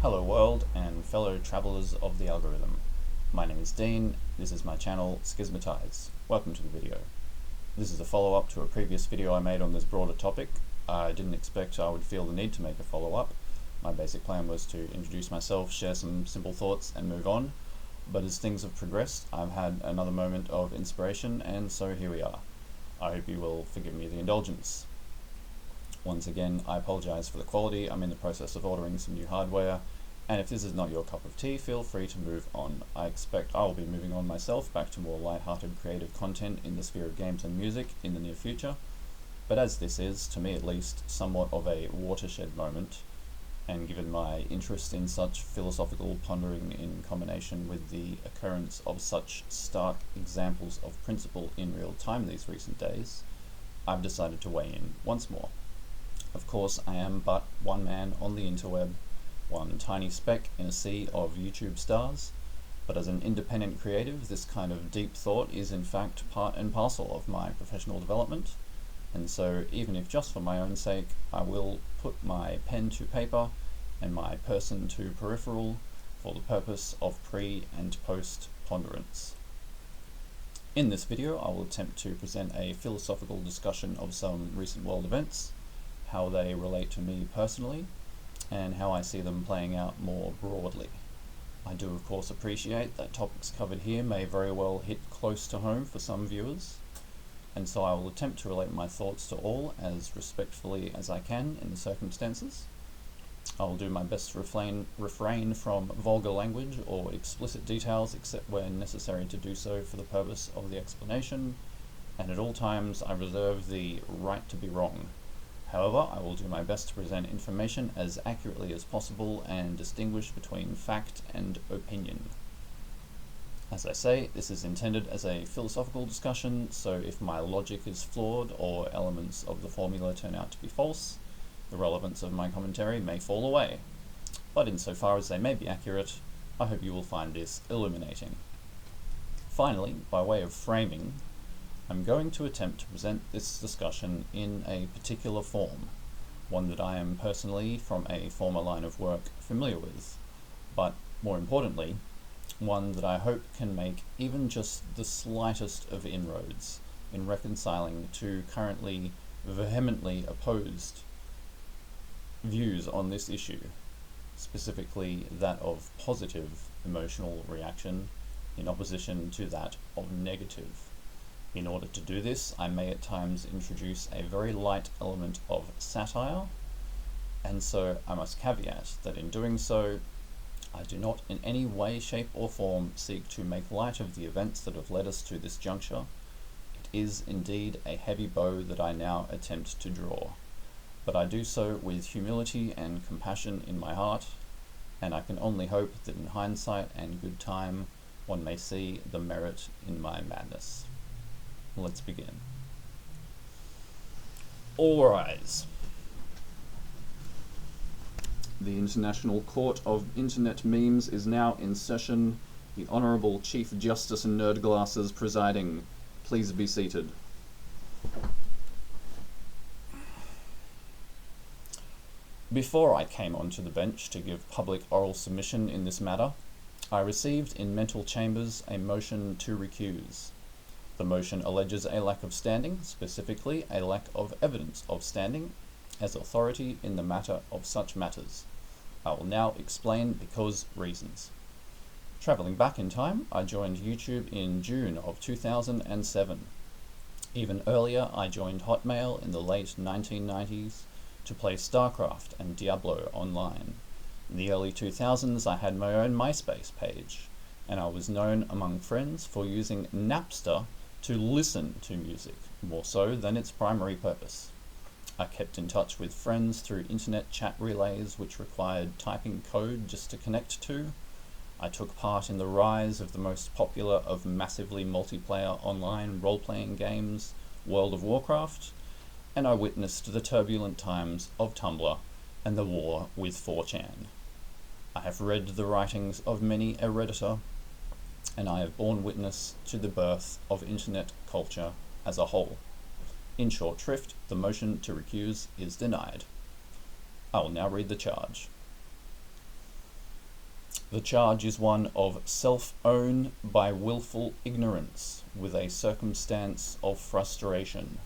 Hello world and fellow travellers of the algorithm. My name is Dean, this is my channel Schismatize. Welcome to the video. This is a follow-up to a previous video I made on this broader topic. I didn't expect I would feel the need to make a follow-up. My basic plan was to introduce myself, share some simple thoughts and move on. But as things have progressed, I've had another moment of inspiration and so here we are. I hope you will forgive me the indulgence. Once again, I apologise for the quality. I'm in the process of ordering some new hardware, and if this is not your cup of tea, feel free to move on. I expect I will be moving on myself back to more light-hearted creative content in the sphere of games and music in the near future, but as this is, to me at least, somewhat of a watershed moment, and given my interest in such philosophical pondering in combination with the occurrence of such stark examples of principle in real time these recent days, I've decided to weigh in once more. Of course, I am but one man on the interweb, one tiny speck in a sea of YouTube stars, but as an independent creative, this kind of deep thought is in fact part and parcel of my professional development, and so even if just for my own sake, I will put my pen to paper and my person to peripheral for the purpose of pre- and post-ponderance. In this video, I will attempt to present a philosophical discussion of some recent world events, how they relate to me personally, and how I see them playing out more broadly. I do of course appreciate that topics covered here may very well hit close to home for some viewers, and so I will attempt to relate my thoughts to all as respectfully as I can in the circumstances. I will do my best to refrain from vulgar language or explicit details except where necessary to do so for the purpose of the explanation, and at all times I reserve the right to be wrong. However, I will do my best to present information as accurately as possible and distinguish between fact and opinion. As I say, this is intended as a philosophical discussion, so if my logic is flawed or elements of the formula turn out to be false, the relevance of my commentary may fall away. But insofar as they may be accurate, I hope you will find this illuminating. Finally, by way of framing, I'm going to attempt to present this discussion in a particular form, one that I am personally, from a former line of work, familiar with, but more importantly, one that I hope can make even just the slightest of inroads in reconciling two currently vehemently opposed views on this issue, specifically that of positive emotional reaction in opposition to that of negative. In order to do this, I may at times introduce a very light element of satire, and so I must caveat that in doing so, I do not in any way, shape or form seek to make light of the events that have led us to this juncture. It is indeed a heavy bow that I now attempt to draw, but I do so with humility and compassion in my heart, and I can only hope that in hindsight and good time, one may see the merit in my madness. Let's begin. All rise. The International Court of Internet Memes is now in session. The Honourable Chief Justice and Nerdglasses presiding. Please be seated. Before I came onto the bench to give public oral submission in this matter, I received in mental chambers a motion to recuse. The motion alleges a lack of standing, specifically a lack of evidence of standing, as authority in the matter of such matters. I will now explain because reasons. Travelling back in time, I joined YouTube in June of 2007. Even earlier, I joined Hotmail in the late 1990s to play StarCraft and Diablo online. In the early 2000s, I had my own MySpace page, and I was known among friends for using Napster to listen to music, more so than its primary purpose. I kept in touch with friends through internet chat relays which required typing code just to connect to. I took part in the rise of the most popular of massively multiplayer online role-playing games, World of Warcraft, and I witnessed the turbulent times of Tumblr and the war with 4chan. I have read the writings of many a Redditor, and I have borne witness to the birth of internet culture as a whole. In short shrift, the motion to recuse is denied. I will now read the charge. The charge is one of self-own by willful ignorance, with a circumstance of frustration.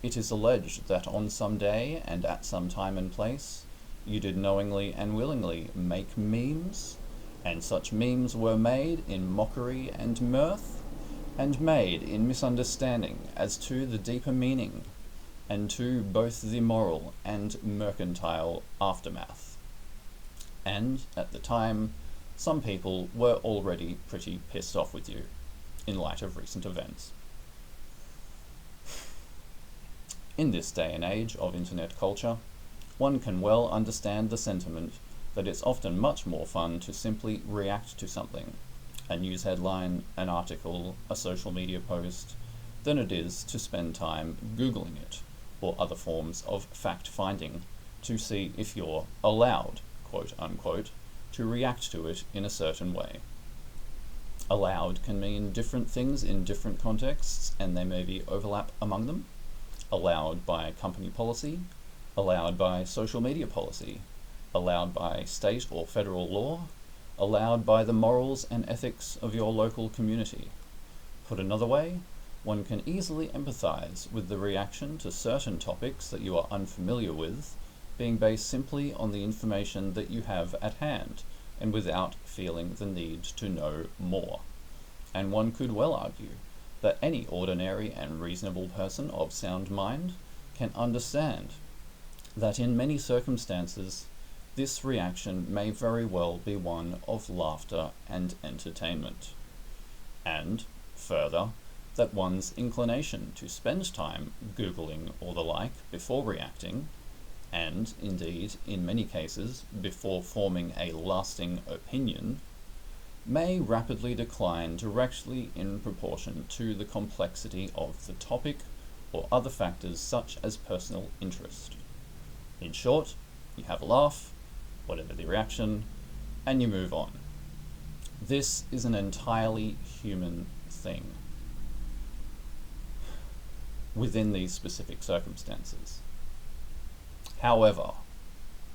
It is alleged that on some day and at some time and place, you did knowingly and willingly make memes, and such memes were made in mockery and mirth, and made in misunderstanding as to the deeper meaning, and to both the moral and mercantile aftermath. And, at the time, some people were already pretty pissed off with you, in light of recent events. In this day and age of internet culture, one can well understand the sentiment that it's often much more fun to simply react to something, a news headline, an article, a social media post, than it is to spend time Googling it, or other forms of fact-finding, to see if you're allowed, quote unquote, to react to it in a certain way. Allowed can mean different things in different contexts, and there may be overlap among them. Allowed by company policy, allowed by social media policy, allowed by state or federal law, allowed by the morals and ethics of your local community. Put another way, one can easily empathize with the reaction to certain topics that you are unfamiliar with, being based simply on the information that you have at hand, and without feeling the need to know more. And one could well argue that any ordinary and reasonable person of sound mind can understand that in many circumstances this reaction may very well be one of laughter and entertainment. And, further, that one's inclination to spend time Googling or the like before reacting, and indeed in many cases before forming a lasting opinion, may rapidly decline directly in proportion to the complexity of the topic or other factors such as personal interest. In short, you have a laugh, whatever the reaction, and you move on. This is an entirely human thing within these specific circumstances. However,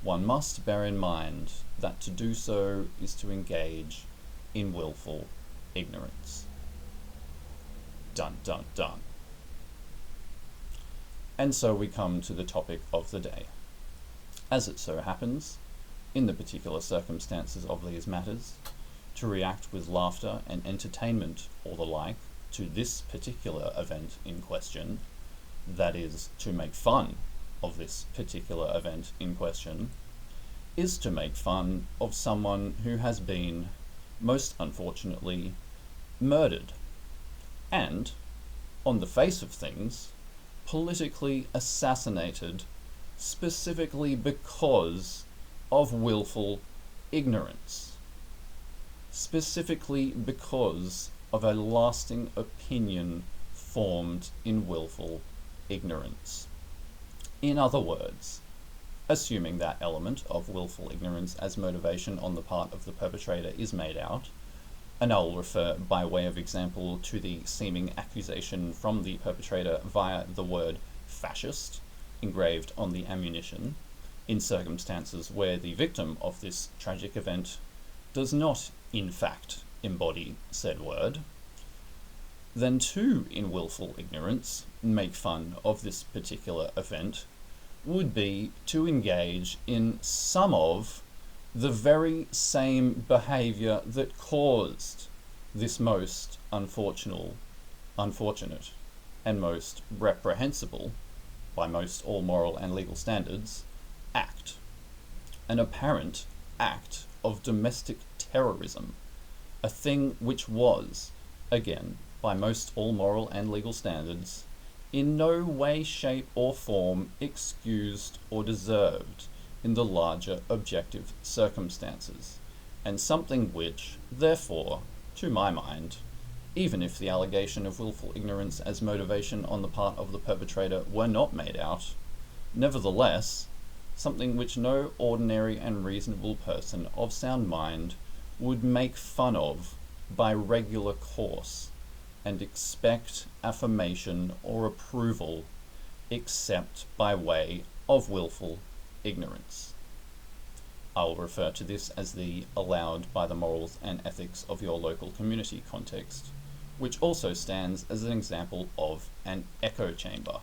one must bear in mind that to do so is to engage in willful ignorance. Dun dun dun. And so we come to the topic of the day. As it so happens, in the particular circumstances of these matters, to react with laughter and entertainment or the like to this particular event in question, that is, to make fun of this particular event in question, is to make fun of someone who has been, most unfortunately, murdered, and, on the face of things, politically assassinated, specifically because of willful ignorance, specifically because of a lasting opinion formed in willful ignorance. In other words, assuming that element of willful ignorance as motivation on the part of the perpetrator is made out, and I will refer by way of example to the seeming accusation from the perpetrator via the word fascist engraved on the ammunition, in circumstances where the victim of this tragic event does not, in fact, embody said word, then to, in willful ignorance, make fun of this particular event would be to engage in some of the very same behaviour that caused this most unfortunate and most reprehensible, by most all moral and legal standards, act. An apparent act of domestic terrorism, a thing which was, again, by most all moral and legal standards, in no way, shape or form excused or deserved in the larger objective circumstances, and something which, therefore, to my mind, even if the allegation of willful ignorance as motivation on the part of the perpetrator were not made out, nevertheless, something which no ordinary and reasonable person of sound mind would make fun of by regular course, and expect affirmation or approval except by way of willful ignorance. I'll refer to this as the allowed by the morals and ethics of your local community context, which also stands as an example of an echo chamber.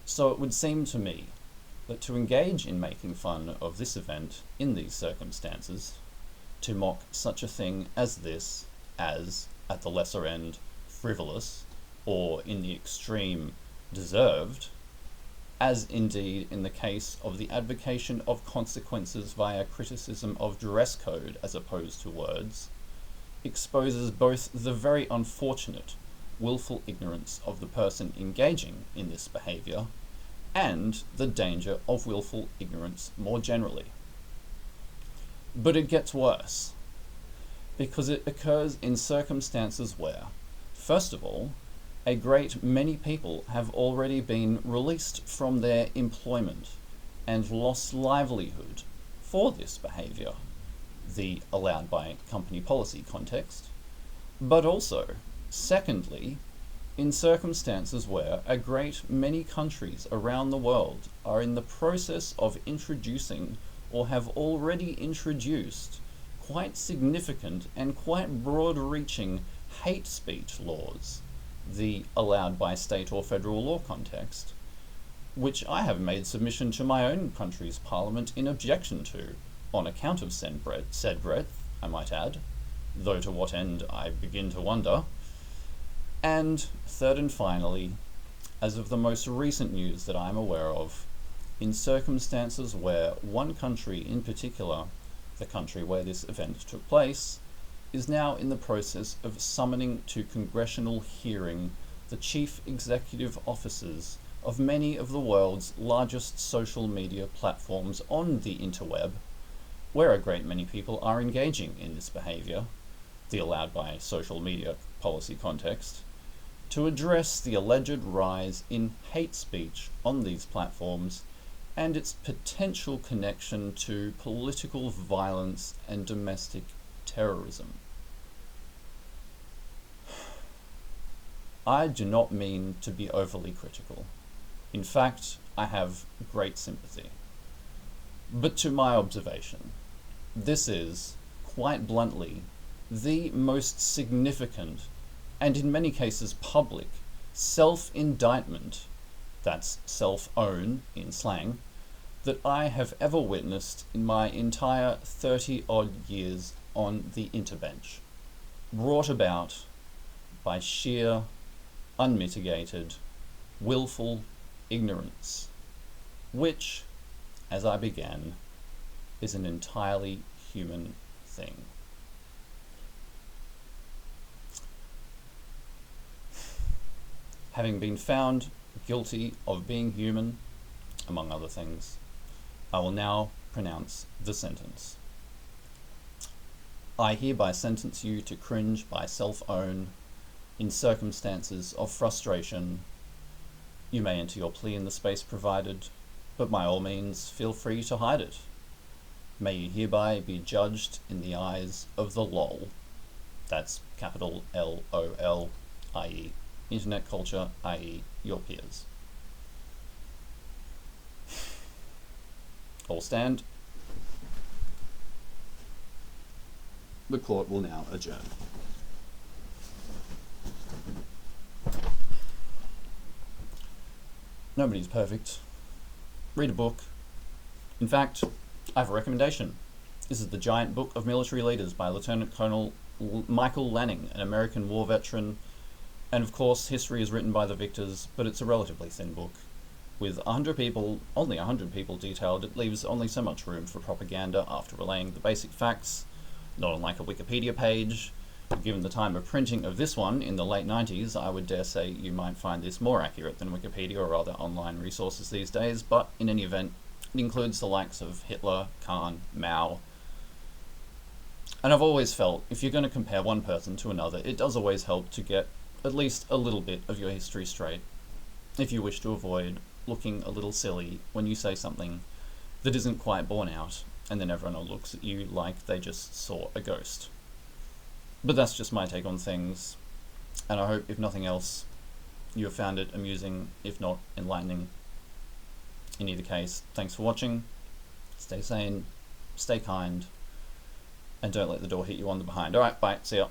So it would seem to me that to engage in making fun of this event in these circumstances, to mock such a thing as this as, at the lesser end, frivolous, or in the extreme, deserved, as indeed in the case of the advocation of consequences via criticism of dress code as opposed to words, exposes both the very unfortunate, willful ignorance of the person engaging in this behaviour and the danger of willful ignorance more generally. But it gets worse, because it occurs in circumstances where, first of all, a great many people have already been released from their employment and lost livelihood for this behaviour, the allowed by company policy context, but also, secondly, in circumstances where a great many countries around the world are in the process of introducing or have already introduced quite significant and quite broad-reaching hate speech laws, the allowed by state or federal law context, which I have made submission to my own country's parliament in objection to, on account of said breadth, I might add, though to what end I begin to wonder. And third and finally, as of the most recent news that I am aware of, in circumstances where one country in particular, the country where this event took place, is now in the process of summoning to congressional hearing the chief executive officers of many of the world's largest social media platforms on the interweb, where a great many people are engaging in this behaviour, the allowed by social media policy context, to address the alleged rise in hate speech on these platforms and its potential connection to political violence and domestic terrorism. I do not mean to be overly critical. In fact, I have great sympathy. But to my observation, this is, quite bluntly, the most significant, and in many cases public, self-indictment, that's self-own in slang, that I have ever witnessed in my entire 30-odd years on the interbench, brought about by sheer, unmitigated, willful ignorance, which, as I began, is an entirely human thing. Having been found guilty of being human, among other things, I will now pronounce the sentence. I hereby sentence you to cringe by self-own in circumstances of frustration. You may enter your plea in the space provided, but by all means feel free to hide it. May you hereby be judged in the eyes of the LOL, that's capital LOL, i.e. internet culture, i.e. your peers. All stand. The court will now adjourn. Nobody's perfect. Read a book. In fact, I have a recommendation. This is The Giant Book of Military Leaders by Lieutenant Colonel Michael Lanning, an American war veteran. And of course, history is written by the victors, but it's a relatively thin book. With 100 people, only 100 people detailed, it leaves only so much room for propaganda after relaying the basic facts, not unlike a Wikipedia page. Given the time of printing of this one in the late 90s, I would dare say you might find this more accurate than Wikipedia or other online resources these days, but in any event, it includes the likes of Hitler, Khan, Mao. And I've always felt, if you're going to compare one person to another, it does always help to get at least a little bit of your history straight, if you wish to avoid looking a little silly when you say something that isn't quite borne out, and then everyone looks at you like they just saw a ghost. But that's just my take on things, and I hope, if nothing else, you have found it amusing, if not enlightening. In either case, thanks for watching, stay sane, stay kind, and don't let the door hit you on the behind. Alright, bye, see ya.